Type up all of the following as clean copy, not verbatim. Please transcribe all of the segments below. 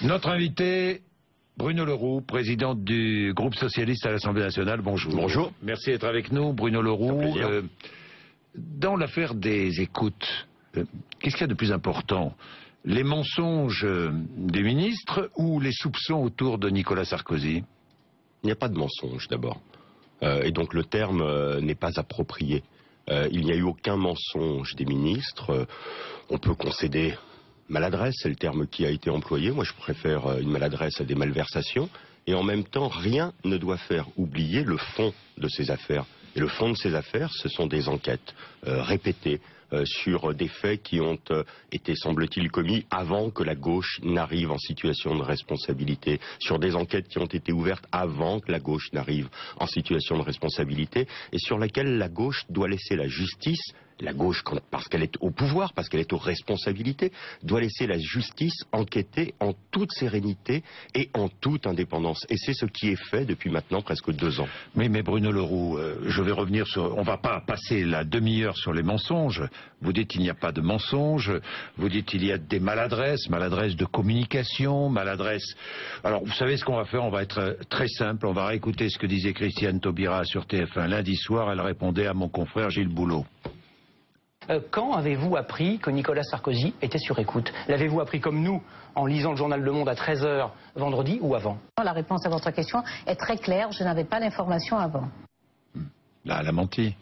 Notre invité, Bruno Le Roux, président du groupe socialiste à l'Assemblée nationale. Bonjour. Bonjour. Merci d'être avec nous, Bruno Le Roux. Dans l'affaire des écoutes, qu'est-ce qu'il y a de plus important? Les mensonges des ministres ou les soupçons autour de Nicolas Sarkozy? Il n'y a pas de mensonge d'abord. Et donc le terme n'est pas approprié. Il n'y a eu aucun mensonge des ministres. On peut concéder maladresse, c'est le terme qui a été employé. Moi je préfère une maladresse à des malversations. Et en même temps, rien ne doit faire oublier le fond de ces affaires. Et le fond de ces affaires, ce sont des enquêtes répétées sur des faits qui ont été, semble-t-il, commis avant que la gauche n'arrive en situation de responsabilité, sur des enquêtes qui ont été ouvertes avant que la gauche n'arrive en situation de responsabilité, et sur lesquelles la gauche doit laisser la justice, la gauche, parce qu'elle est au pouvoir, parce qu'elle est aux responsabilités, doit laisser la justice enquêter en toute sérénité et en toute indépendance. Et c'est ce qui est fait depuis maintenant presque 2 ans. Mais Bruno Le Roux, je vais revenir sur... On ne va pas passer la demi-heure sur les mensonges. Vous dites qu'il n'y a pas de mensonges. Vous dites qu'il y a des maladresses, maladresses de communication, maladresses... Alors, vous savez ce qu'on va faire? On va être très simple. On va réécouter ce que disait Christiane Taubira sur TF1 lundi soir. Elle répondait à mon confrère Gilles Boulot. Quand avez-vous appris que Nicolas Sarkozy était sur écoute? L'avez-vous appris comme nous, en lisant le journal Le Monde à 13 h vendredi, ou avant? La réponse à votre question est très claire, je n'avais pas l'information avant. Là, elle a menti.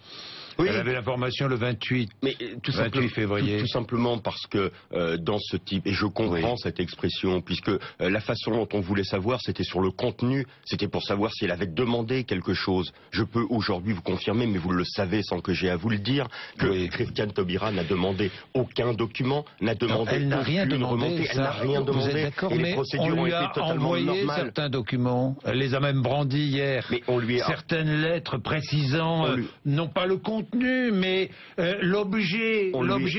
Oui. Elle avait l'information le 28, mais, 28 février. Tout simplement parce que dans ce type, et je comprends cette expression, puisque la façon dont on voulait savoir, c'était sur le contenu, c'était pour savoir si elle avait demandé quelque chose. Je peux aujourd'hui vous confirmer, mais vous le savez sans que j'ai à vous le dire, que Christiane Taubira n'a demandé aucun document, n'a demandé elle n'a rien demandé, remontée, elle n'a rien demandé, et les procédures ont été totalement normales. Certains documents, elle les a même brandis hier, mais on lui a... certaines lettres précisant, non pas le contenu, mais l'objet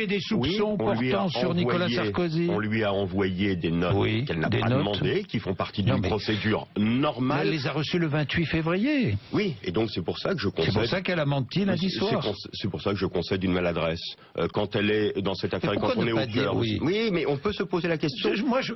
des soupçons portant sur Nicolas Sarkozy. On lui a envoyé des notes qu'elle n'a pas demandées, qui font partie d'une procédure normale. Elle les a reçues le 28 février. Oui, et donc c'est pour ça que je concède... C'est pour ça qu'elle a menti lundi soir. C'est pour ça que je concède une maladresse. Quand elle est dans cette affaire et quand on est au cœur... Oui, mais on peut se poser la question...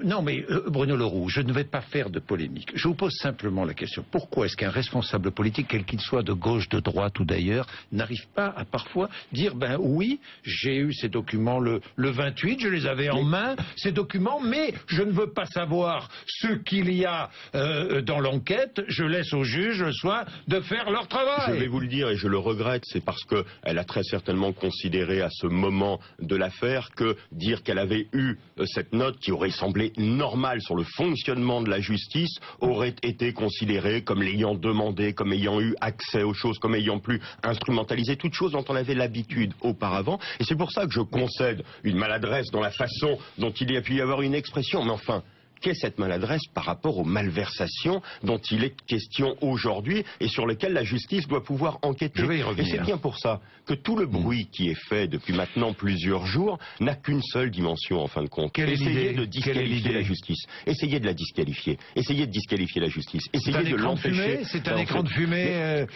Non, mais Bruno Le Roux, je ne vais pas faire de polémique. Je vous pose simplement la question. Pourquoi est-ce qu'un responsable politique, quel qu'il soit, de gauche, de droite ou d'ailleurs, n'arrive pas à parfois dire, ben oui, j'ai eu ces documents le 28, je les avais en main, ces documents, mais je ne veux pas savoir ce qu'il y a dans l'enquête, je laisse aux juges le soin de faire leur travail. Je vais vous le dire et je le regrette, c'est parce qu'elle a très certainement considéré à ce moment de l'affaire que dire qu'elle avait eu cette note qui aurait semblé normale sur le fonctionnement de la justice aurait été considérée comme l'ayant demandé, comme ayant eu accès aux choses, comme ayant pu instrumentaliser toutes choses dont on avait l'habitude auparavant. Et c'est pour ça que je concède une maladresse dans la façon dont il y a pu y avoir une expression. Mais enfin, qu'est cette maladresse par rapport aux malversations dont il est question aujourd'hui et sur lesquelles la justice doit pouvoir enquêter? Je vais y revenir. Et c'est bien pour ça que tout le bruit qui est fait depuis maintenant plusieurs jours n'a qu'une seule dimension en fin de compte. Essayez de disqualifier la justice. Essayez de la disqualifier. Essayez de disqualifier la justice. Essayez de l'empêcher. C'est un écran de fumée.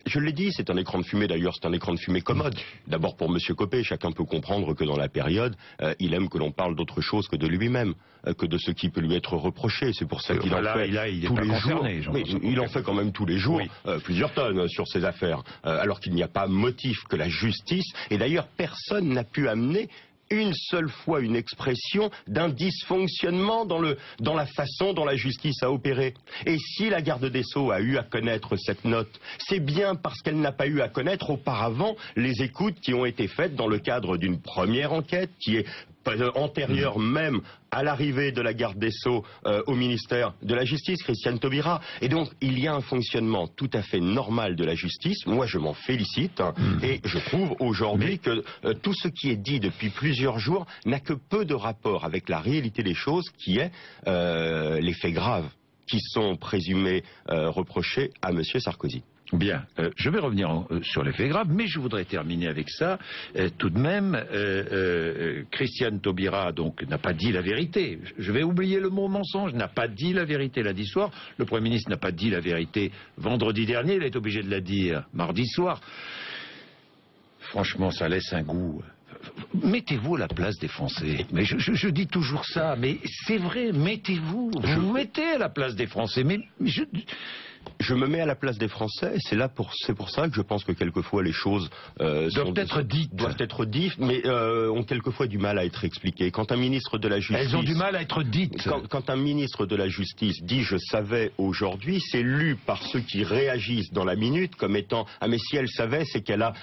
Je l'ai dit, c'est un écran de fumée, d'ailleurs c'est un écran de fumée commode. D'abord pour M. Copé, chacun peut comprendre que dans la période, il aime que l'on parle d'autre chose que de lui-même, que de ce qui peut lui être reproché. C'est pour ça qu'il en fait tous les jours. Mais il en fait quand même tous les jours plusieurs tonnes sur ces affaires, alors qu'il n'y a pas motif que la justice, et d'ailleurs personne n'a pu amener une seule fois une expression d'un dysfonctionnement dans la façon dont la justice a opéré. Et si la garde des Sceaux a eu à connaître cette note, c'est bien parce qu'elle n'a pas eu à connaître auparavant les écoutes qui ont été faites dans le cadre d'une première enquête qui est antérieure même à l'arrivée de la garde des Sceaux au ministère de la Justice, Christiane Taubira. Et donc, il y a un fonctionnement tout à fait normal de la justice. Moi, je m'en félicite. Et je trouve aujourd'hui que tout ce qui est dit depuis plusieurs jours n'a que peu de rapport avec la réalité des choses, qui est les faits graves qui sont présumés reprochés à M. Sarkozy. Bien, je vais revenir sur les faits graves, mais je voudrais terminer avec ça. Tout de même, Christiane Taubira donc n'a pas dit la vérité. Je vais oublier le mot mensonge, n'a pas dit la vérité lundi soir. Le Premier ministre n'a pas dit la vérité vendredi dernier, il est obligé de la dire mardi soir. Franchement, ça laisse un goût mettez-vous à la place des Français. Mais je dis toujours ça, mais c'est vrai, mettez-vous. Vous vous mettez à la place des Français. Mais je me mets à la place des Français, et c'est pour ça que je pense que quelquefois les choses doivent être dites, mais ont quelquefois du mal à être expliquées. Quand un ministre de la Justice... Elles ont du mal à être dites. Quand un ministre de la Justice dit « je savais aujourd'hui », c'est lu par ceux qui réagissent dans la minute comme étant « ah mais si elle savait, c'est qu'elle a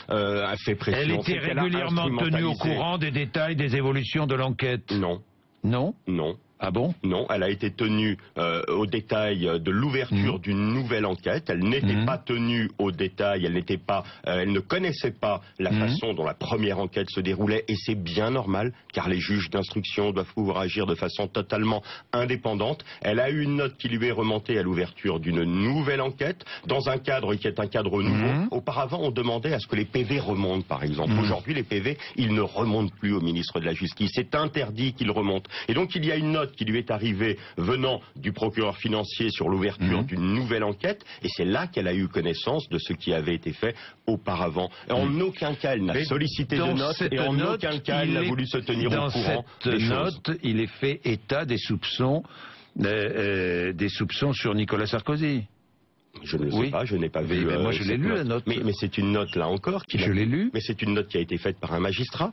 fait pression ». Elle était régulièrement tenue au courant des détails des évolutions de l'enquête. Non. Non? Non. Ah bon? Non, elle a été tenue au détail de l'ouverture d'une nouvelle enquête. Elle n'était pas tenue au détail, elle ne connaissait pas la façon dont la première enquête se déroulait, et c'est bien normal, car les juges d'instruction doivent pouvoir agir de façon totalement indépendante. Elle a eu une note qui lui est remontée à l'ouverture d'une nouvelle enquête, dans un cadre qui est un cadre nouveau. Auparavant, on demandait à ce que les PV remontent, par exemple. Aujourd'hui, les PV, ils ne remontent plus au ministre de la Justice. C'est interdit qu'ils remontent. Et donc, il y a une note qui lui est arrivée venant du procureur financier sur l'ouverture d'une nouvelle enquête, et c'est là qu'elle a eu connaissance de ce qui avait été fait auparavant. Et en aucun cas, elle n'a sollicité de note, et en aucun cas, elle n'a voulu se tenir au courant des choses. Dans cette note, il est fait état des soupçons sur Nicolas Sarkozy. Je ne le sais pas, je n'ai pas vu. Moi, je l'ai lu, la note. Mais c'est une note, là encore, je l'ai lu. Mais c'est une note qui a été faite par un magistrat,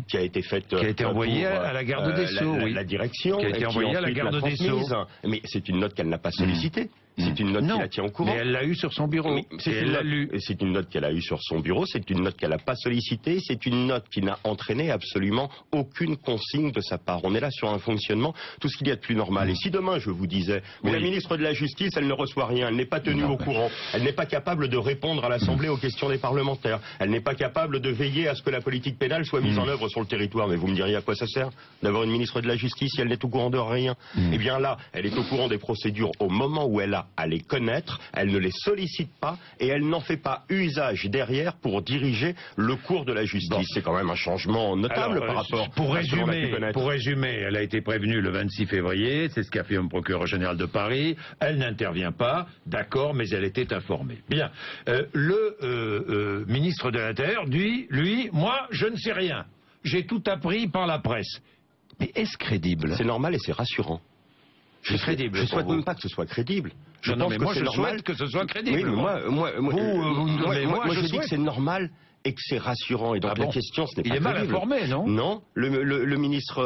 qui a été faite... Qui a été envoyée à la garde des Sceaux, la direction, qui a été envoyée à la garde des Sceaux. Mais c'est une note qu'elle n'a pas sollicitée. C'est une note qui la tient au courant. Mais elle l'a eue sur son bureau. C'est une note qu'elle a eue sur son bureau, c'est une note qu'elle n'a pas sollicitée, c'est une note qui n'a entraîné absolument aucune consigne de sa part. On est là sur un fonctionnement, tout ce qu'il y a de plus normal. Et si demain je vous disais, mais la ministre de la Justice, elle ne reçoit rien, elle n'est pas tenue au courant, elle n'est pas capable de répondre à l'Assemblée aux questions des parlementaires, elle n'est pas capable de veiller à ce que la politique pénale soit mise en œuvre sur le territoire, mais vous me diriez à quoi ça sert d'avoir une ministre de la Justice si elle n'est au courant de rien? Eh bien là, elle est au courant des procédures au moment où elle a à les connaître, elle ne les sollicite pas et elle n'en fait pas usage derrière pour diriger le cours de la justice. C'est quand même un changement notable par rapport à ce qu'on a pu connaître. Pour résumer, elle a été prévenue le 26 février, c'est ce qu'affirme le procureur général de Paris, elle n'intervient pas, d'accord, mais elle était informée. Bien, le ministre de l'Intérieur dit, lui, moi, je ne sais rien, j'ai tout appris par la presse. Mais est-ce crédible? C'est normal et c'est rassurant. Je ne souhaite même pas que ce soit crédible. Je souhaite que ce soit crédible. Oui, mais moi je dis que c'est normal et que c'est rassurant. Et donc la question, ce n'est pas crédible. Il est mal informé, non? Non. Le ministre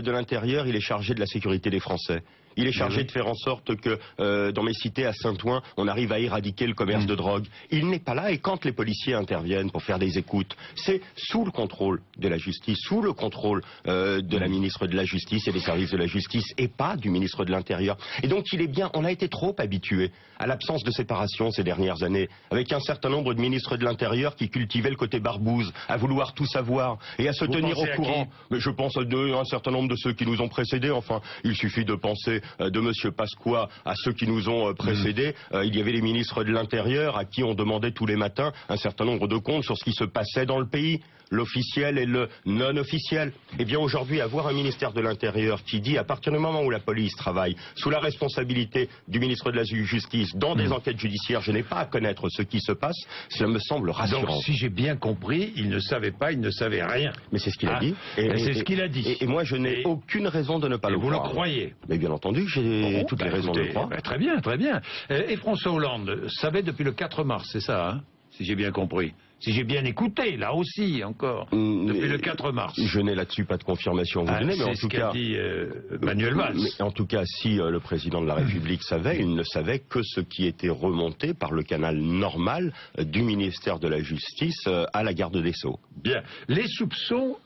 de l'Intérieur, il est chargé de la sécurité des Français. Il est chargé de faire en sorte que dans mes cités à Saint-Ouen, on arrive à éradiquer le commerce de drogue. Il n'est pas là, et quand les policiers interviennent pour faire des écoutes, c'est sous le contrôle de la justice, sous le contrôle de la ministre de la Justice et des services de la justice, et pas du ministre de l'Intérieur. Et donc il est bien, on a été trop habitués à l'absence de séparation ces dernières années, avec un certain nombre de ministres de l'Intérieur qui cultivaient le côté barbouze, à vouloir tout savoir et à se tenir au courant. Mais je pense à un certain nombre de ceux qui nous ont précédés. Enfin, il suffit de penser de M. Pasqua à ceux qui nous ont précédés. Il y avait les ministres de l'Intérieur à qui on demandait tous les matins un certain nombre de comptes sur ce qui se passait dans le pays, l'officiel et le non-officiel. Eh bien aujourd'hui, avoir un ministère de l'Intérieur qui dit, à partir du moment où la police travaille sous la responsabilité du ministre de la Justice dans des enquêtes judiciaires, je n'ai pas à connaître ce qui se passe, ça me semble rassurant. Donc si j'ai bien compris, il ne savait pas, il ne savait rien. Mais c'est ce qu'il a dit. C'est ce qu'il a dit. Et moi je n'ai aucune raison de ne pas le croire. Vous le croyez? Mais bien entendu, j'ai toutes les raisons de le croire. Très bien, très bien. Et François Hollande savait depuis le 4 mars, c'est ça, hein, si j'ai bien compris. Si j'ai bien écouté, là aussi, encore, depuis le 4 mars. Je n'ai là-dessus pas de confirmation à vous donner, mais en tout cas... C'est ce qu'a dit Manuel Valls. Mais en tout cas, si le président de la République savait, il ne savait que ce qui était remonté par le canal normal du ministère de la Justice à la garde des Sceaux. Bien. Les soupçons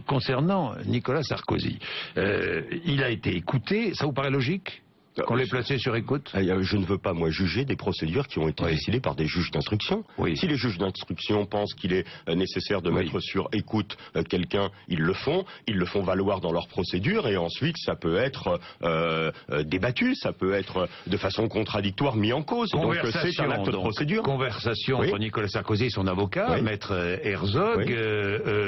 concernant Nicolas Sarkozy, il a été écouté, ça vous paraît logique qu'on l'ait placé sur écoute? Je ne veux pas, moi, juger des procédures qui ont été décidées par des juges d'instruction. Si les juges d'instruction pensent qu'il est nécessaire de mettre sur écoute quelqu'un, ils le font valoir dans leurs procédures, et ensuite ça peut être débattu, ça peut être de façon contradictoire mis en cause. Donc c'est un acte de procédure. Conversation entre Nicolas Sarkozy et son avocat, maître Herzog,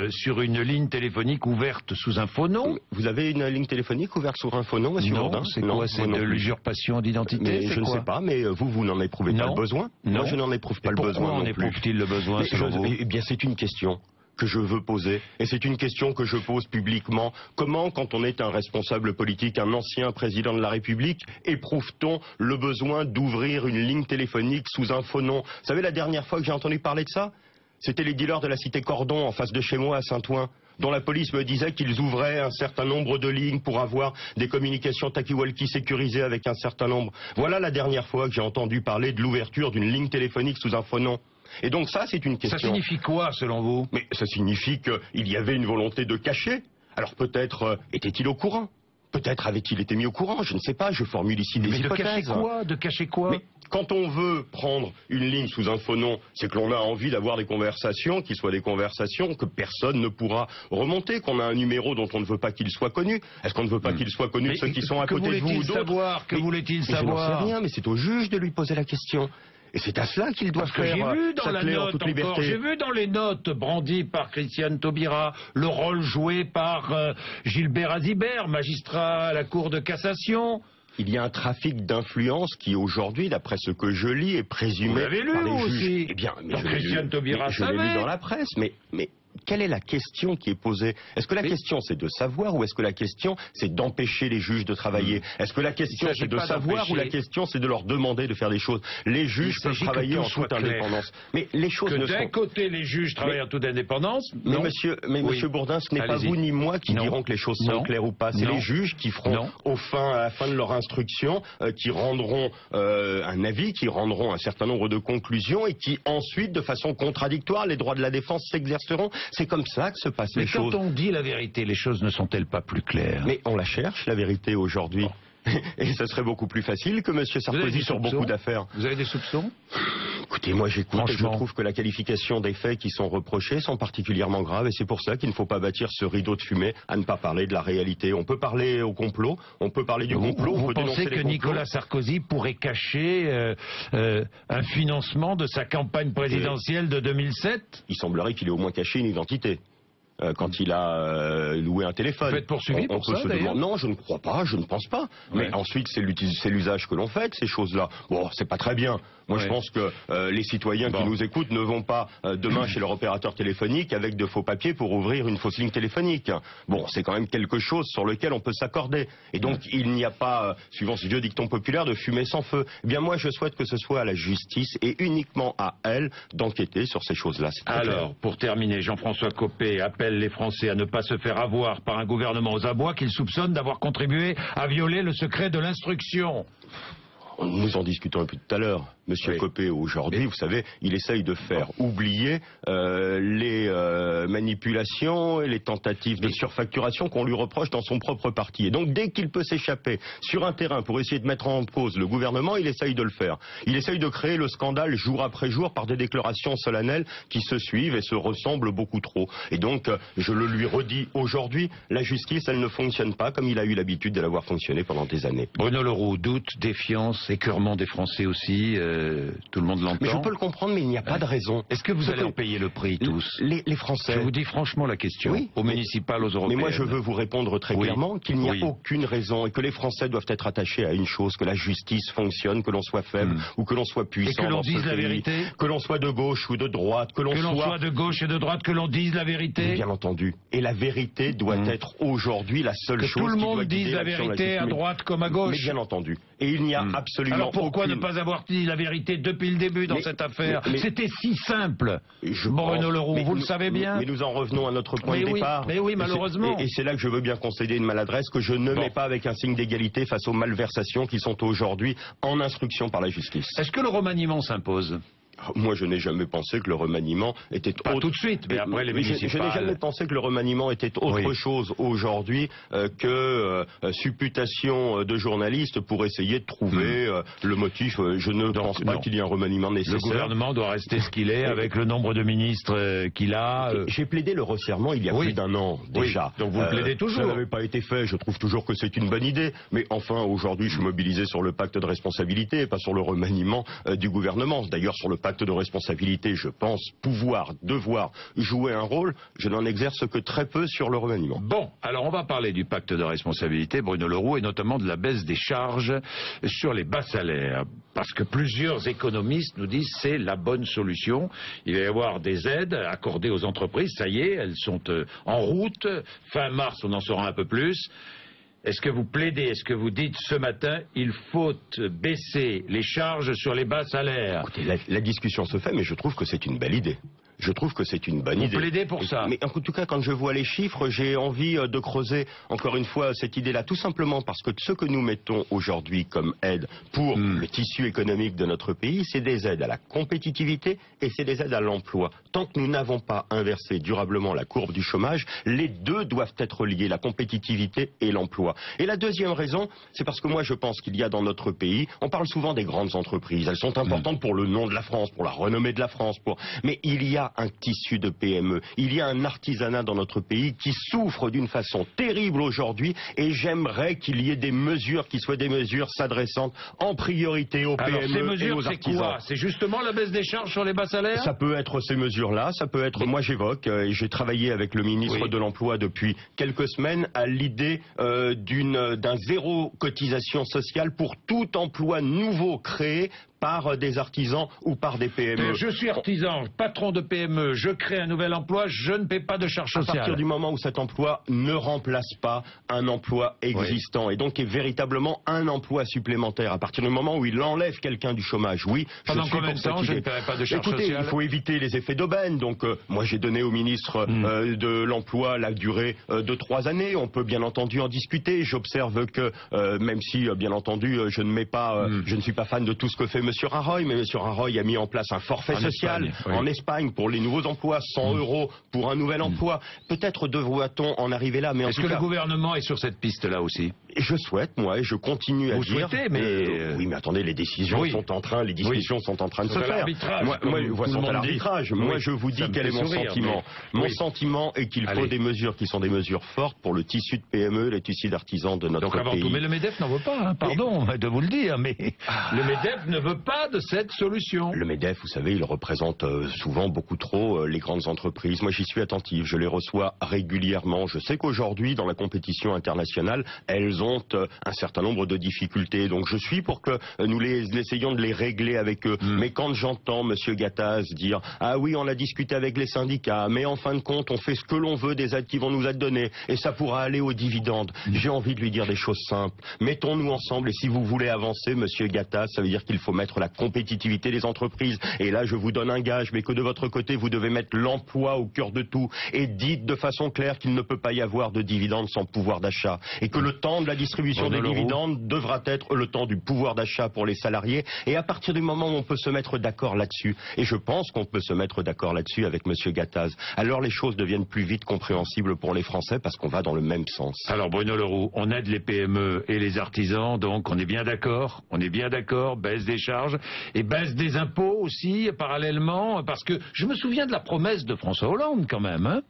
sur une ligne téléphonique ouverte sous un faux nom. Vous avez une ligne téléphonique ouverte sous un faux nom, monsieur Jourdain? C'est quoi? C'est de lui usurpation d'identité? Mais je ne sais pas, mais vous n'en éprouvez pas le besoin? Non. Moi, je n'en éprouve pas le besoin non plus. Pourquoi en éprouve-t-il le besoin, selon vous? Eh bien, c'est une question que je veux poser, et c'est une question que je pose publiquement. Comment, quand on est un responsable politique, un ancien président de la République, éprouve-t-on le besoin d'ouvrir une ligne téléphonique sous un faux nom? Vous savez, la dernière fois que j'ai entendu parler de ça, c'était les dealers de la cité Cordon, en face de chez moi, à Saint-Ouen, dont la police me disait qu'ils ouvraient un certain nombre de lignes pour avoir des communications talkie-walkie sécurisées avec un certain nombre. Voilà la dernière fois que j'ai entendu parler de l'ouverture d'une ligne téléphonique sous un faux nom. Et donc ça, c'est une question. Ça signifie quoi, selon vous? Mais ça signifie qu'il y avait une volonté de cacher. Alors peut-être était-il au courant? Peut-être avait-il été mis au courant? Je ne sais pas, je formule ici des hypothèses. De cacher quoi? De cacher quoi? Mais quand on veut prendre une ligne sous un faux nom, c'est que l'on a envie d'avoir des conversations qui soient des conversations que personne ne pourra remonter, qu'on a un numéro dont on ne veut pas qu'il soit connu. Est-ce qu'on ne veut pas qu'il soit connu de ceux qui sont à côté de vous ou d'autres? Que voulait-il savoir? Je n'en sais rien, mais c'est au juge de lui poser la question. Et c'est à cela qu'il doit faire. J'ai vu dans la note toute liberté. J'ai vu dans les notes brandies par Christiane Taubira le rôle joué par Gilbert Azibert, magistrat à la Cour de cassation. Il y a un trafic d'influence qui aujourd'hui, d'après ce que je lis, est présumé. Vous l'avez lu par les juges. aussi? Eh bien, mais Christiane Taubira je l'ai lu dans la presse, mais quelle est la question qui est posée? Est-ce que la question c'est de savoir, ou est-ce que la question c'est d'empêcher les juges de travailler? Est-ce que la question c'est de savoir, ou la question c'est de leur demander de faire des choses? Les juges peuvent travailler en toute indépendance. Mais les choses ne sont... D'un côté les juges travaillent en toute indépendance. Mais monsieur Bourdin, ce n'est pas vous ni moi qui diront que les choses sont claires ou pas. C'est les juges qui feront à la fin de leur instruction, qui rendront un avis, qui rendront un certain nombre de conclusions, et qui ensuite, de façon contradictoire, les droits de la défense s'exerceront. C'est comme ça que se passent les choses. Mais quand on dit la vérité, les choses ne sont-elles pas plus claires? Mais on la cherche, la vérité, aujourd'hui. Et ça serait beaucoup plus facile que M. Sarkozy sur beaucoup d'affaires. Vous avez des soupçons? Écoutez, moi j'écoute et je trouve que la qualification des faits qui sont reprochés sont particulièrement graves, et c'est pour ça qu'il ne faut pas bâtir ce rideau de fumée à ne pas parler de la réalité. On peut parler au complot, on peut parler du complot. Vous pensez que Nicolas Sarkozy pourrait cacher un financement de sa campagne présidentielle de 2007? Il semblerait qu'il ait au moins caché une identité. Quand il a loué un téléphone. Vous êtes poursuivi pour ça, d'ailleurs? Non, je ne crois pas, je ne pense pas. Ouais. Mais ensuite, c'est l'usage que l'on fait de ces choses-là. Bon, c'est pas très bien. Moi, je pense que les citoyens qui nous écoutent ne vont pas demain chez leur opérateur téléphonique avec de faux papiers pour ouvrir une fausse ligne téléphonique. Bon, c'est quand même quelque chose sur lequel on peut s'accorder. Et donc, il n'y a pas, suivant ce vieux dicton populaire, de fumée sans feu. Eh bien, moi, je souhaite que ce soit à la justice, et uniquement à elle, d'enquêter sur ces choses-là. Alors, pour terminer, Jean-François Copé appelle les Français à ne pas se faire avoir par un gouvernement aux abois qu'il soupçonne d'avoir contribué à violer le secret de l'instruction. Nous en discutons un peu tout à l'heure. Monsieur Copé, aujourd'hui, vous savez, il essaye de faire oublier les manipulations et les tentatives de surfacturation qu'on lui reproche dans son propre parti. Et donc, dès qu'il peut s'échapper sur un terrain pour essayer de mettre en cause le gouvernement, il essaye de le faire. Il essaye de créer le scandale jour après jour par des déclarations solennelles qui se suivent et se ressemblent beaucoup trop. Et donc, je le lui redis aujourd'hui, la justice, elle ne fonctionne pas comme il a eu l'habitude de l'avoir fonctionné pendant des années. Bruno Leroux, doute, défiance, écœurement des Français aussi, tout le monde l'entend. Mais je peux le comprendre, mais il n'y a pas de raison. Est-ce que vous allez en payer le prix, tous? Les Français... Je vous dis franchement la question, aux municipales, aux européennes. Mais moi je veux vous répondre très clairement qu'il n'y a aucune raison, et que les Français doivent être attachés à une chose, que la justice fonctionne, que l'on soit faible ou que l'on soit puissant. Et que l'on dise la vérité. Que l'on soit de gauche ou de droite, que l'on soit de gauche et de droite, que l'on dise la vérité. Bien entendu. Et la vérité doit être aujourd'hui la seule chose qui doit guider tout le monde dise la vérité, à droite comme à gauche. Mais bien entendu. Et il n'y a absolument Alors pourquoi ne pas avoir dit la vérité depuis le début dans cette affaire? C'était si simple. Bruno Leroux, vous le savez bien. Mais nous en revenons à notre point de départ. Mais oui, malheureusement. Et c'est là que je veux bien concéder une maladresse que je ne mets pas avec un signe d'égalité face aux malversations qui sont aujourd'hui en instruction par la justice. Est-ce que le remaniement s'impose? Moi, je n'ai jamais pensé que le remaniement était pas tout de suite, mais après les municipales. Je n'ai jamais pensé que le remaniement était autre chose aujourd'hui que supputation de journalistes pour essayer de trouver le motif. Je ne pense pas qu'il y ait un remaniement nécessaire. Le gouvernement doit rester ce qu'il est avec le nombre de ministres qu'il a. J'ai plaidé le resserrement il y a plus d'un an déjà. Donc vous le plaidez toujours. Ça n'avait pas été fait. Je trouve toujours que c'est une bonne idée. Mais enfin, aujourd'hui, je suis mobilisé sur le pacte de responsabilité et pas sur le remaniement du gouvernement. D'ailleurs, sur le pacte pacte de responsabilité, je pense pouvoir, devoir jouer un rôle. Je n'en exerce que très peu sur le remaniement. Bon, alors on va parler du pacte de responsabilité, Bruno Le Roux, et notamment de la baisse des charges sur les bas salaires. Parce que plusieurs économistes nous disent que c'est la bonne solution. Il va y avoir des aides accordées aux entreprises, ça y est, elles sont en route. Fin mars, on en saura un peu plus. Est-ce que vous plaidez, est-ce que vous dites ce matin, il faut baisser les charges sur les bas salaires? Écoutez, la discussion se fait, mais je trouve que c'est une belle idée. Je trouve que c'est une bonne idée. Vous plaidez pour ça? Mais en tout cas, quand je vois les chiffres, j'ai envie de creuser encore une fois cette idée-là, tout simplement parce que ce que nous mettons aujourd'hui comme aide pour le tissu économique de notre pays, c'est des aides à la compétitivité et c'est des aides à l'emploi. Tant que nous n'avons pas inversé durablement la courbe du chômage, les deux doivent être liés, la compétitivité et l'emploi. Et la deuxième raison, c'est parce que moi je pense qu'il y a dans notre pays, on parle souvent des grandes entreprises, elles sont importantes pour le nom de la France, pour la renommée de la France, mais il y a un tissu de PME, il y a un artisanat dans notre pays qui souffre d'une façon terrible aujourd'hui et j'aimerais qu'il y ait des mesures qui soient des mesures s'adressant en priorité aux PME ces mesures, et aux artisans. c'est quoi? C'est justement la baisse des charges sur les bas salaires? Ça peut être ces mesures-là, ça peut être, moi j'évoque, et j'ai travaillé avec le ministre de l'Emploi depuis quelques semaines à l'idée d'un zéro cotisation sociale pour tout emploi nouveau créé par des artisans ou par des PME. Je suis artisan, patron de PME, je crée un nouvel emploi, je ne paie pas de charges sociales. À partir du moment où cet emploi ne remplace pas un emploi existant et donc est véritablement un emploi supplémentaire, à partir du moment où il enlève quelqu'un du chômage, Pendant combien de temps je ne paierai pas de charges sociales? Il faut éviter les effets d'aubaine. Donc moi j'ai donné au ministre de l'Emploi la durée de 3 années. On peut bien entendu en discuter. J'observe que même si bien entendu je ne suis pas fan de tout ce que fait Monsieur Rajoy, mais Monsieur Rajoy a mis en place un forfait social en Espagne pour les nouveaux emplois, 100 € pour un nouvel emploi. Peut-être devrait-on en arriver là, mais en tout cas... Est-ce que le gouvernement est sur cette piste-là aussi? Je souhaite, moi, et je continue à dire... Vous souhaitez, mais... oui, mais attendez, les décisions sont en train, les discussions sont en train de se faire. Moi, je vous dis quel est mon sentiment. Mon sentiment est qu'il faut des mesures qui sont des mesures fortes pour le tissu de PME, les tissus d'artisans de notre pays. Donc avant tout, mais le MEDEF n'en veut pas, pardon de vous le dire, mais le MEDEF ne veut pas de cette solution. Le MEDEF, vous savez, il représente souvent beaucoup trop les grandes entreprises. Moi, j'y suis attentif, je les reçois régulièrement. Je sais qu'aujourd'hui, dans la compétition internationale, elles ont un certain nombre de difficultés. Donc je suis pour que nous essayions de les régler avec eux. Mais quand j'entends Monsieur Gattaz dire « Ah oui, on a discuté avec les syndicats, mais en fin de compte, on fait ce que l'on veut des aides qui vont nous être données, et ça pourra aller aux dividendes. » J'ai envie de lui dire des choses simples. Mettons-nous ensemble, et si vous voulez avancer, Monsieur Gattaz, ça veut dire qu'il faut mettre la compétitivité des entreprises. Et là, je vous donne un gage, mais que de votre côté, vous devez mettre l'emploi au cœur de tout. Et dites de façon claire qu'il ne peut pas y avoir de dividendes sans pouvoir d'achat. Et que le temps de la distribution des dividendes devra être le temps du pouvoir d'achat pour les salariés. Et à partir du moment où on peut se mettre d'accord là-dessus, et je pense qu'on peut se mettre d'accord là-dessus avec Monsieur Gattaz, alors les choses deviennent plus vite compréhensibles pour les Français parce qu'on va dans le même sens. Alors Bruno Le Roux, on aide les PME et les artisans, donc on est bien d'accord, baisse des charges et baisse des impôts aussi parallèlement, parce que je me souviens de la promesse de François Hollande quand même, hein.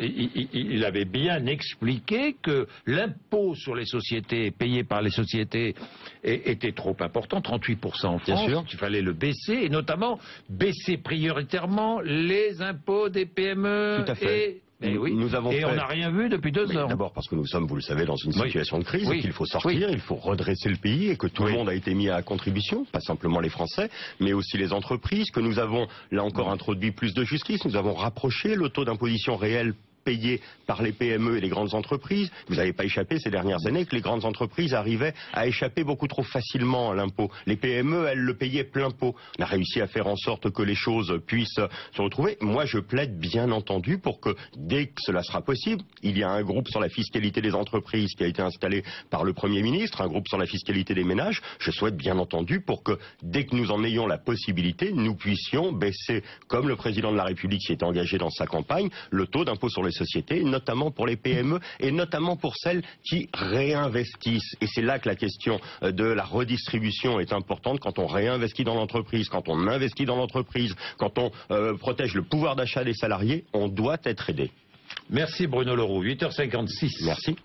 Il avait bien expliqué que l'impôt sur les sociétés payé par les sociétés était trop important, 38% en France, qu'il fallait le baisser, et notamment baisser prioritairement les impôts des PME. Tout à fait. On n'a rien vu depuis 2 ans. D'abord parce que nous sommes, vous le savez, dans une situation de crise, et qu'il faut sortir, il faut redresser le pays, et que tout le monde a été mis à contribution, pas simplement les Français, mais aussi les entreprises, que nous avons, là encore, introduit plus de justice, nous avons rapproché le taux d'imposition réel payé par les PME et les grandes entreprises. Vous n'avez pas échappé ces dernières années que les grandes entreprises arrivaient à échapper beaucoup trop facilement à l'impôt. Les PME, elles le payaient plein pot. On a réussi à faire en sorte que les choses puissent se retrouver. Moi, je plaide bien entendu pour que, dès que cela sera possible, il y a un groupe sur la fiscalité des entreprises qui a été installé par le Premier ministre, un groupe sur la fiscalité des ménages. Je souhaite bien entendu pour que, dès que nous en ayons la possibilité, nous puissions baisser, comme le président de la République s'y est engagé dans sa campagne, le taux d'impôt sur les sociétés, notamment pour les PME et notamment pour celles qui réinvestissent. Et c'est là que la question de la redistribution est importante. Quand on réinvestit dans l'entreprise, quand on investit dans l'entreprise, quand on protège le pouvoir d'achat des salariés, on doit être aidé. Merci Bruno Le Roux, 8h56. Merci.